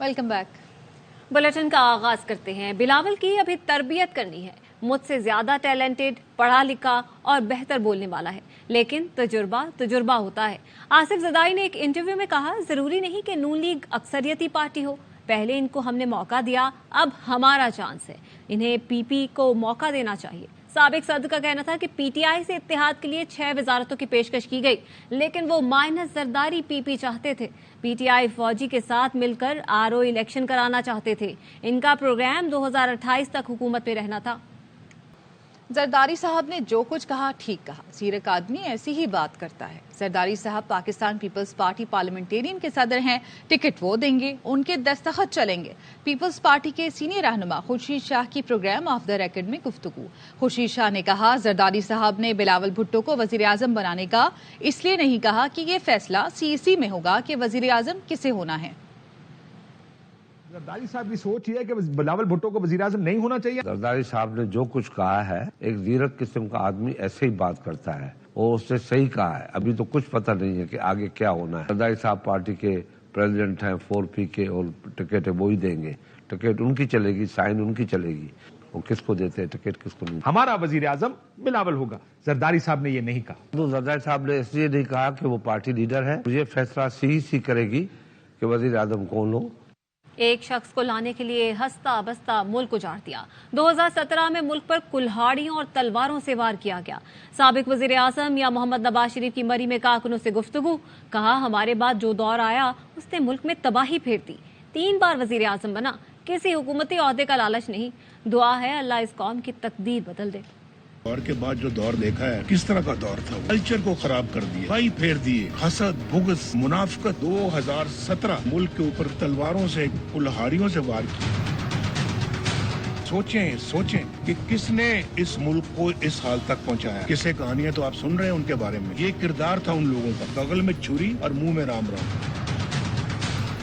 Welcome back. Bulletin का आगाज करते हैं। बिलावल की अभी तरबियत करनी है। मुझसे ज्यादा टैलेंटेड, पढ़ा लिखा और बेहतर बोलने वाला है, लेकिन तजुर्बा होता है। आसिफ ज़दाई ने एक इंटरव्यू में कहा, जरूरी नहीं कि नून लीग अक्सरियती पार्टी हो, पहले इनको हमने मौका दिया, अब हमारा चांस है, इन्हें पीपी को मौका देना चाहिए। साबिक सदर का कहना था कि पीटीआई से इत्तेहाद के लिए 6 वजारतों की पेशकश की गई, लेकिन वो माइनस जरदारी पीपी चाहते थे। पीटीआई फौजी के साथ मिलकर आरओ इलेक्शन कराना चाहते थे। इनका प्रोग्राम 2028 तक हुकूमत में रहना था। जरदारी साहब ने जो कुछ कहा ठीक कहा। सीरक आदमी ऐसी ही बात करता है। जरदारी साहब पाकिस्तान पीपल्स पार्टी पार्लियामेंटेरियन के सदर हैं, टिकट वो देंगे, उनके दस्तखत चलेंगे। पीपल्स पार्टी के सीनियर रहनुमा खुर्शीद शाह की प्रोग्राम ऑफ द रिकॉर्ड में गुफ्तगू। खुर्शीद शाह ने कहा, जरदारी साहब ने बिलावल भुट्टो को वजीर आजम बनाने का इसलिए नहीं कहा कि ये फैसला सीईसी में होगा कि वजीर आजम किसे होना है। जरदारी साहब की सोच ये है कि बिलावल भुट्टो को वजीर आजम नहीं होना चाहिए। जरदारी साहब ने जो कुछ कहा है, एक जीरक किस्म का आदमी ऐसे ही बात करता है, वो उसने सही कहा है। अभी तो कुछ पता नहीं है कि आगे क्या होना है। जरदारी साहब पार्टी के प्रेसिडेंट हैं, 4P के, और टिकट वो ही देंगे। टिकट उनकी चलेगी, साइन उनकी चलेगी। वो किसको देते हैं टिकट, किसको नहीं। हमारा वजीर आजम बिलावल होगा, जरदारी साहब ने ये नहीं कहा। तो जरदारी साहब ने इसलिए नहीं कहा कि वो पार्टी लीडर है। ये फैसला सीईसी करेगी कि वजीर आजम कौन हो। एक शख्स को लाने के लिए हंसता बसता मुल्क उजाड़ दिया। 2017 में मुल्क पर कुल्हाड़ियों और तलवारों से वार किया गया। साबिक वजीर आजम या मोहम्मद नवाज शरीफ की मरी में कारकुनों से गुफ्तगू। कहा, हमारे बाद जो दौर आया उसने मुल्क में तबाही फेर दी। 3 बार वजीर आजम बना, किसी हुकूमती ओहदे का लालच नहीं। दुआ है अल्लाह इस कौम की तकदीर बदल दे। दौर के बाद जो दौर देखा है, किस तरह का दौर था। कल्चर को खराब कर दिए, भाई फेर दिए, हसद, बुग़्ज़, मुनाफिकत। 2017 मुल्क के ऊपर तलवारों से, कुल्हाड़ियों से वार किया। सोचें कि किसने इस मुल्क को इस हाल तक पहुंचाया। किसे कहानियां तो आप सुन रहे हैं उनके बारे में। ये किरदार था उन लोगों का, बगल में छुरी और मुंह में राम राम।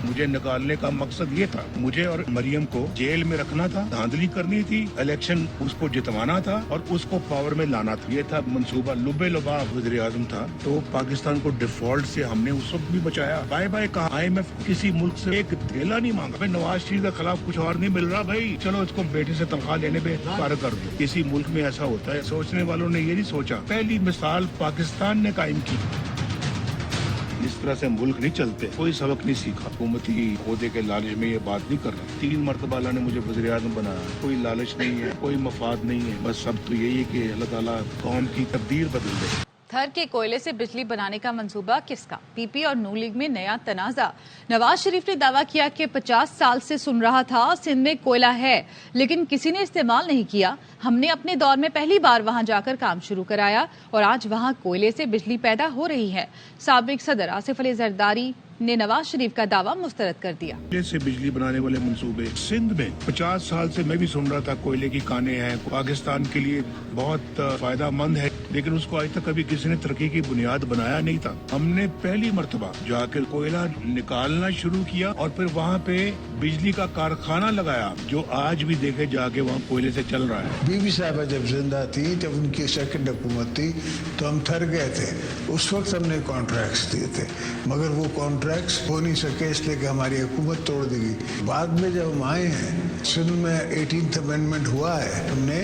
मुझे निकालने का मकसद ये था, मुझे और मरियम को जेल में रखना था, धांधली करनी थी, इलेक्शन उसको जितवाना था और उसको पावर में लाना था। ये था मंसूबा। लुबे लुबाब वज़ीर आज़म था, तो पाकिस्तान को डिफॉल्ट से हमने उस वक्त भी बचाया। बाय बाय कहा। IMF किसी मुल्क से एक थैला नहीं मांगा। भाई नवाज शरीफ के खिलाफ कुछ और नहीं मिल रहा, भाई चलो इसको बेटे से तनख्वाह लेने पे पार कर दो। किसी मुल्क में ऐसा होता है। सोचने वालों ने ये नहीं सोचा। पहली मिसाल पाकिस्तान ने कायम की। इस तरह से मुल्क नहीं चलते। कोई सबक नहीं सीखा। हुकूमती ओहदे के लालच में ये बात नहीं कर रहा। 3 मरतबा अल्लाह ने मुझे वज़ीर आज़म बनाया। कोई लालच नहीं है, कोई मफाद नहीं है। बस सब तो यही है कि अल्लाह ताला कौम की तकदीर बदल दे। थर के कोयले से बिजली बनाने का मंसूबा किसका? पीपी और नून लीग में नया तनाजा। नवाज शरीफ ने दावा किया कि 50 साल से सुन रहा था सिंध में कोयला है, लेकिन किसी ने इस्तेमाल नहीं किया। हमने अपने दौर में पहली बार वहां जाकर काम शुरू कराया और आज वहां कोयले से बिजली पैदा हो रही है। साबिक सदर आसिफ अली जरदारी ने नवाज शरीफ का दावा मुस्तरद कर दिया। कोयले से बिजली बनाने वाले मंसूबे सिंध में 50 साल से मैं भी सुन रहा था कोयले की कानें हैं, पाकिस्तान के लिए बहुत फायदा मंद है, लेकिन उसको आज तक कभी किसी ने तरक्की की बुनियाद बनाया नहीं था। हमने पहली मर्तबा जाकर कोयला निकालना शुरू किया और फिर वहाँ पे बिजली का कारखाना लगाया, जो आज भी देखे जाके वहाँ कोयले से चल रहा है। बीबी साहबा जब जिंदा थी, जब उनकी सेकंड हुकूमत थी, तो हम थर गए थे। उस वक्त हमने कॉन्ट्रैक्ट्स दिए थे, मगर वो कॉन्ट्रैक्ट्स हो नहीं सके, इसलिए कि हमारी हुकूमत तोड़ दी गई। बाद में जब हम आए हैं, सिंध में 18th अमेंडमेंट हुआ है, हमने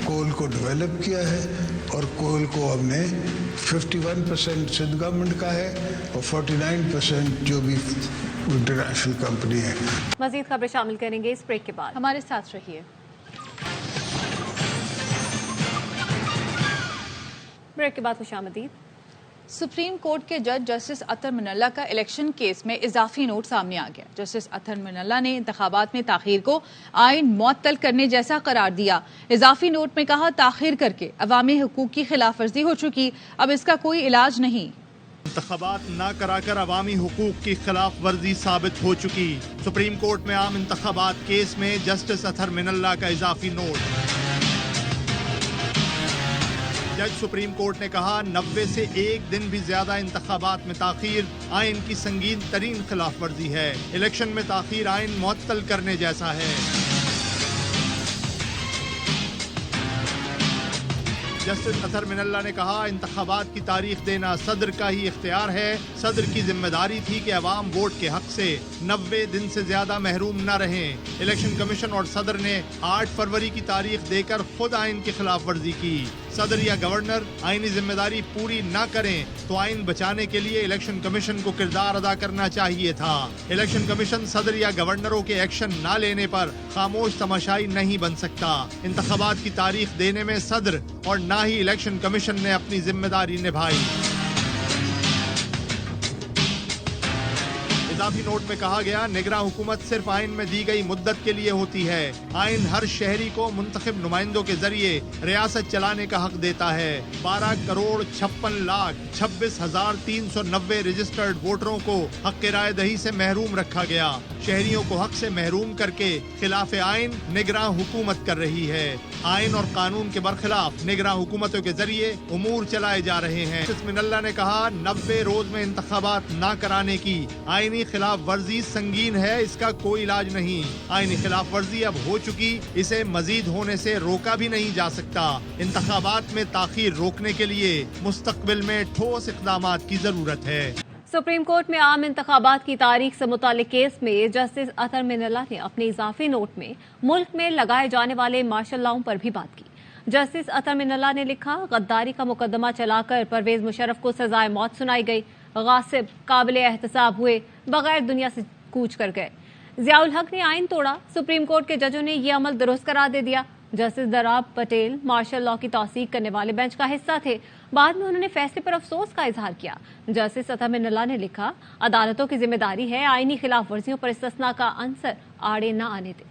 कोल को डेवलप किया है और कोल को हमने 51% सिंध गवर्नमेंट का है और 49% जो भी इंटरनेशनल कंपनी है। मजीद खबरें शामिल करेंगे इस ब्रेक के बाद। हमारे साथ रहिए। ब्रेक के बाद खुशामदीद। सुप्रीम कोर्ट के जज जस्टिस अतर मिनल्ला का इलेक्शन केस में इजाफी नोट सामने आ गया। जस्टिस अतर मिनल्ला ने इंतखाबात में ताखीर को आइन मुअत्तल करने जैसा करार दिया। इजाफी नोट में कहा, ताखीर करके अवामी हुकूक की खिलाफ वर्जी हो चुकी, अब इसका कोई इलाज नहीं। इंतखाबात न कराकर अवामी हुकूक की खिलाफ वर्जी साबित हो चुकी। सुप्रीम कोर्ट में आम इंतखाबात केस में जस्टिस अतर मिनल्ला का इजाफी नोट। जज सुप्रीम कोर्ट ने कहा, 90 से 1 दिन भी ज्यादा इंतखाबात में ताखीर आइन की संगीन तरीन खिलाफ वर्जी है। इलेक्शन में ताखीर आइन मुअत्तल करने जैसा है। जस्टिस अतर मिनल्ला ने कहा, इंतखाबात की तारीख देना सदर का ही इख्तियार है। सदर की जिम्मेदारी थी कि अवाम वोट के हक से 90 दिन से ज्यादा महरूम न रहें। इलेक्शन कमीशन और सदर ने 8 फरवरी की तारीख देकर खुद आइन की खिलाफ वर्जी की। सदर या गवर्नर आइनी जिम्मेदारी पूरी न करें तो आइन बचाने के लिए इलेक्शन कमीशन को किरदार अदा करना चाहिए था। इलेक्शन कमीशन सदर या गवर्नरों के एक्शन न लेने पर खामोश तमाशाई नहीं बन सकता। इंतखाबात की तारीख देने में सदर और न ही इलेक्शन कमीशन ने अपनी जिम्मेदारी निभाई। इजाफी नोट में कहा गया, निगरां हुकूमत सिर्फ आइन में दी गई मुद्दत के लिए होती है। आइन हर शहरी को मुंतखब नुमाइंदों के जरिए रियासत चलाने का हक देता है। 12 करोड़ 56 लाख 26,390 रजिस्टर्ड वोटरों को हक राय दही से महरूम रखा गया। शहरियों को हक से महरूम करके खिलाफ आइन निगरां हुकूमत कर रही है। आइन और कानून के बरखिलाफ निगरां हुकूमतों के जरिए उमूर चलाए जा रहे हैं। जस्टिस मिनल्ला ने कहा, 90 रोज में इंतखाबात न कराने की आइनी खिलाफ वर्जी संगीन है, इसका कोई इलाज नहीं। आइनी खिलाफ वर्जी अब हो चुकी, इसे मजीद होने से रोका भी नहीं जा सकता। इंतखाबात में ताखीर रोकने के लिए मुस्तकबिल में ठोस इक़दामात की जरूरत है। सुप्रीम कोर्ट में आम इंतखाबात की तारीख से मुतालिक केस में जस्टिस अतर मिनल्ला ने अपने इजाफी नोट में मुल्क में लगाए जाने वाले मार्शल लॉ पर भी बात की। जस्टिस अतर मिनल्ला ने लिखा, गद्दारी का मुकदमा चलाकर परवेज मुशर्रफ को सजाए मौत सुनाई गई। गासिब काबिले एहतसाब हुए, बगैर दुनिया से कूच कर गए। जियाउल हक ने आइन तोड़ा, सुप्रीम कोर्ट के जजों ने ये अमल दुरुस्त करार दे दिया। Justice Dorab Patel martial law की तौसीक करने वाले बेंच का हिस्सा थे। बाद में उन्होंने फैसले पर अफसोस का इजहार किया। जस्टिस अतर मिनल्ला ने लिखा, अदालतों की जिम्मेदारी है आईनी खिलाफ वर्जियों पर इस्तिस्ना का अंसर आड़े न आने दें।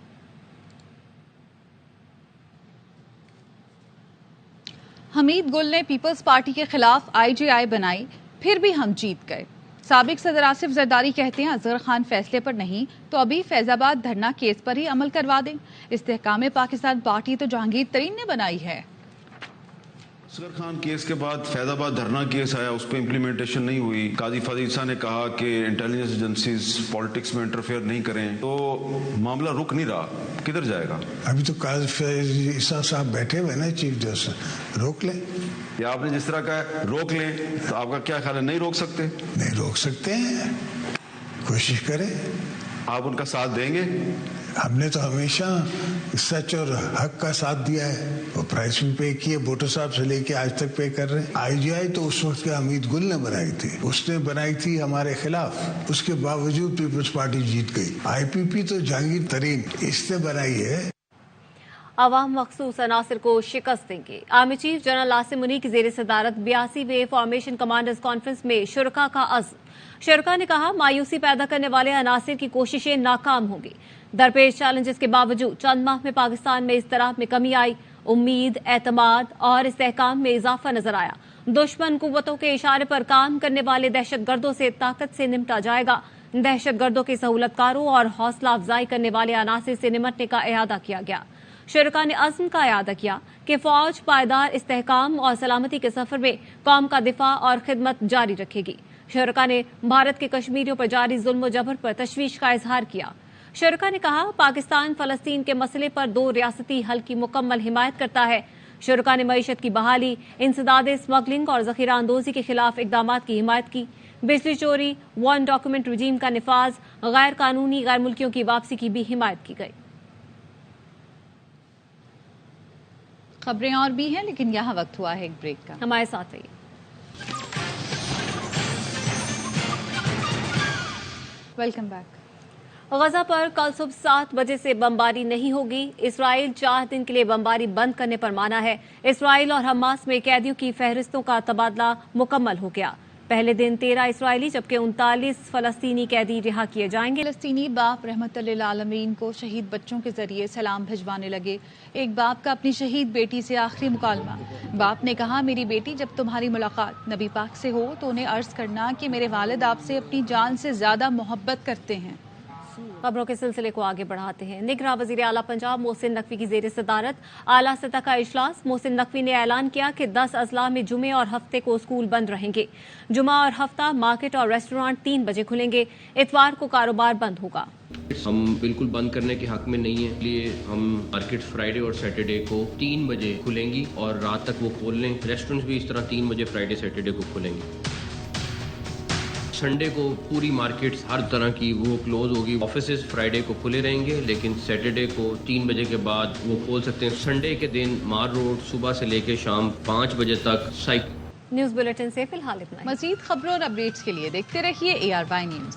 हमीद गुल ने पीपल्स पार्टी के खिलाफ IGI बनाई, फिर भी हम जीत गए। साबिक सदर आसिफ जरदारी कहते हैं, असगर खान फैसले पर नहीं तो अभी फैजाबाद धरना केस पर ही अमल करवा दें। इस्तेहकाम पाकिस्तान पार्टी तो जहांगीर तरीन ने बनाई है। असगर खान केस के बाद फैजाबाद धरना केस आया, उस पर इम्प्लीमेंटेशन नहीं हुई। काजी फाजिल शाह ने कहा कि इंटेलिजेंस एजेंसीज पॉलिटिक्स में इंटरफेयर नहीं करें, तो मामला रुक नहीं रहा, किधर जाएगा? अभी तो काजी फाजिल साहब बैठे हुए ना चीफ जस्टिस, रोक लें। या आपने जिस तरह का रोक लें, तो आपका क्या ख्याल है, नहीं रोक सकते? नहीं रोक सकते हैं, कोशिश करें। आप उनका साथ देंगे? हमने तो हमेशा सच और हक का साथ दिया है। वो प्राइस भी पे किए, भुट्टो साहब से लेके आज तक पे कर रहे हैं। IGI तो उस वक्त के हमीद गुल ने बनाई थी, उसने बनाई थी हमारे खिलाफ, उसके बावजूद पीपल्स पार्टी जीत गई। IPP तो जहांगीर तरीन इसने बनाई है। अवाम मखसूस अनासर को शिकस्त देंगे। Army chief general Asim Munir की जेर सदारत 82वें फॉर्मेशन कमांडर्स कॉन्फ्रेंस में शुरका का अज़्म। शुरका ने कहा, मायूसी पैदा करने वाले अनासर की कोशिशें नाकाम होंगी। दरपेश चैलेंजेस के बावजूद चंद माह में पाकिस्तान में इस तरह में कमी आई। उम्मीद, एतमाद और इस्तेहकाम में इजाफा नजर आया। दुश्मन कुव्वतों के इशारे पर काम करने वाले दहशतगर्दों से ताकत से निपटा जाएगा। दहशतगर्दों के सहूलतकारों और हौसला अफजाई करने वाले अनासर से निपटने का इरादा किया गया। शुरका ने अज़्म का इरादा किया कि फौज पायदार इस्तेहकाम और सलामती के सफर में कौम का दिफा और खिदमत जारी रखेगी। शुरका ने भारत के कश्मीरियों पर जारी जुल्म जबर पर तशवीश का इजहार किया। शुरका ने कहा, पाकिस्तान फलस्तीन के मसले पर 2 रियासती हल की मुकम्मल हिमायत करता है। शुरका ने मईशत की बहाली, इंसदाद स्मगलिंग और जखीरा अंदोजी के खिलाफ इकदामात की हिमायत की। बिजली चोरी, 1 डॉक्यूमेंट रजीम का निफाज, गैर कानूनी गैर मुल्कियों की वापसी की भी हिमायत की गई। खबरें और भी हैं, लेकिन यहाँ वक्त हुआ है एक ब्रेक का। हमारे साथ रहिए। Welcome back. गजा पर कल सुबह 7 बजे से बमबारी नहीं होगी। इसराइल 4 दिन के लिए बमबारी बंद करने पर माना है। इसराइल और हमास में कैदियों की फहरिस्तों का तबादला मुकम्मल हो गया। पहले दिन 13 इसराइली जबकि 39 फलस्तीनी कैदी रिहा किए जाएंगे। फलस्तीनी बाप रहमतुल्लिल आलमीन को शहीद बच्चों के जरिए सलाम भिजवाने लगे। एक बाप का अपनी शहीद बेटी से आखिरी मुकालमा। बाप ने कहा, मेरी बेटी, जब तुम्हारी मुलाकात नबी पाक से हो तो उन्हें अर्ज करना कि मेरे वालिद आपसे अपनी जान से ज्यादा मोहब्बत करते हैं। खबरों के सिलसिले को आगे बढ़ाते हैं। निगरां वजीर आला पंजाब मोहसिन नकवी की जेर सदारत आला सतह का इजलास। मोहसिन नकवी ने ऐलान किया कि 10 अजला में जुमे और हफ्ते को स्कूल बंद रहेंगे। जुमा और हफ्ता मार्केट और रेस्टोरेंट 3 बजे खुलेंगे। इतवार को कारोबार बंद होगा। हम बिल्कुल बंद करने के हक में नहीं है, इसलिए हम मार्केट फ्राइडे और सैटरडे को 3 बजे खुलेंगी और रात तक वो खोल लें। रेस्टोरेंट्स भी इस तरह 3 बजे फ्राइडे सैटरडे को खुलेंगे। संडे को पूरी मार्केट्स हर तरह की वो क्लोज होगी। ऑफिसेज फ्राइडे को खुले रहेंगे, लेकिन सैटरडे को 3 बजे के बाद वो खोल सकते हैं। संडे के दिन मार रोड सुबह से लेकर शाम 5 बजे तक न्यूज बुलेटिन से फिलहाल इतना ही। मजीद खबरों और अपडेट्स के लिए देखते रहिए ARY न्यूज।